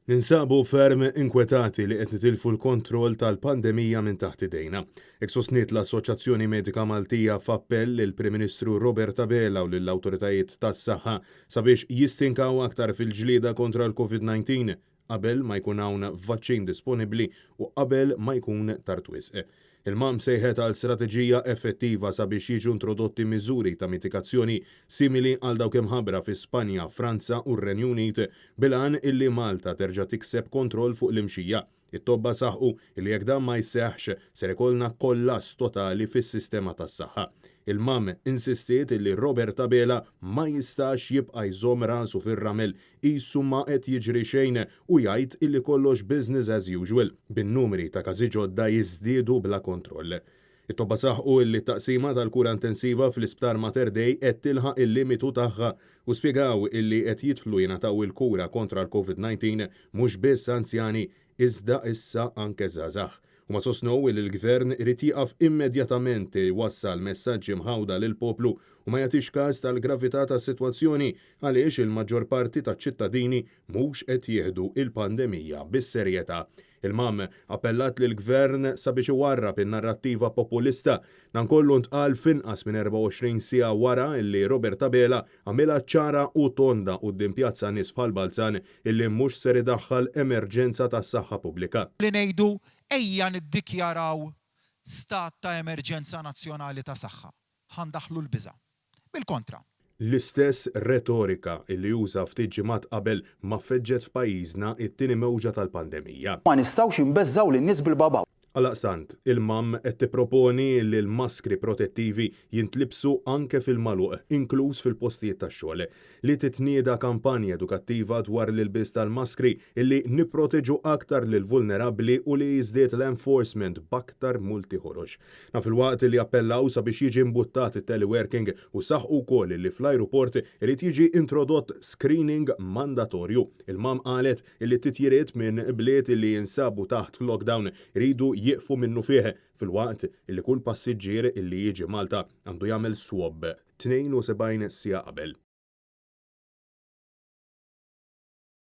Ninsabu ferm inkwetati li qed nitilfu l-kontroll tal-pandemija minn taħt idejna. Hekk sostniet l-Assoċjazzjoni Medika Maltija f'appell lill-Prim Ministru Robert Abela u lill-awtoritajiet tas-saħħa sabiex jistinkaw aktar fil-ġlieda kontra l-COVID-19 qabel ma jkun hawn vaċċin disponibbli u qabel ma jkun tard wisq. Il-mam sejħet għal strateġija effettiva sabiex jiġu introdotti miżuri ta' mitigazzjoni simili għal dawk imħabbra fi Spanja, Franza u r-Renju Unit bil-għan illi Malta terġa' tikseb kontroll fuq l-imxija. It-tobba saħħu illi jekk dan ma jseħħx ser ikollna kollass totali fis-sistema tas-saħħa. Il-mam insistiet illi Robert Abela ma jistax jibqa' jżomm rasu fir-ramel qisu ma qed jiġri xejn u jgħid illi kollox business as usual bin-numri ta' każi ġodda jiżdiedu bla kontroll. It-tobba saħħu illi taqsima tal-kura intensiva fl-Isptar Mater Dei qed tilħaq il-limitu tagħha u spjegaw illi qed jidħlu jingħataw il-kura kontra l-COVID-19 mhux biss anzjani iżda issa anke żgħażagħ. Huma sostnew li l-Gvern irid jieqaf immedjatament wassal messaġġi mħawda lill-poplu u ma jagħtix każ tal-gravità tas-sitwazzjoni għaliex il-maġġor parti taċ-ċittadini mhux qed jieħdu il-pandemija bis-serjetà. Il-mam appellat lill gvern sabiex iwarrab in-narrattiva populista dan kollu ntqal f'inqas minn 24 siegħa wara illi Robert Abela għamilha ċara u tonda quddiem Pjazza Nies f'Albalzan illi mhux ser idaħħal emerġenza tas-saħħa pubblika. Li ngħidu ejja niddikjaraw stat ta' emerġenza nazzjonali ta' saħħa. Ħandaħlu l-biża'. Bil-kontra. L-istess retorika illi juża ftit ġimgħat qabel ma feġġet f'pajjiżna it-tieni mewġa tal-pandemija. Ma nistgħux inbeżżaw lin-nies bil-babaw. Għalaqstant, il-mam qed tipproponi li l-maskri protettivi jintlibsu anke fil-magħluq, inkluż fil-postijiet tax-xogħol, li titnieda kampanja edukattiva dwar l-ilbis tal-maskri illi nipproteġu aktar lil vulnerabbli u li jiżdied l-enforcement b'aktar multi ħorox. Naf il-waqt li appellaw sabiex jiġi imbuttat it-teleworking u saħħu wkoll li fl-ajruport irid jiġi introdott screening mandatorju. Il-mam qalet illi titjiriet minn bliet li jinsabu taħt lockdown iridu jieqfu minnu fih fil-waqt illi kull passiġġier illi jiġi Malta għandu jagħmel swab 72 siegħa qabel.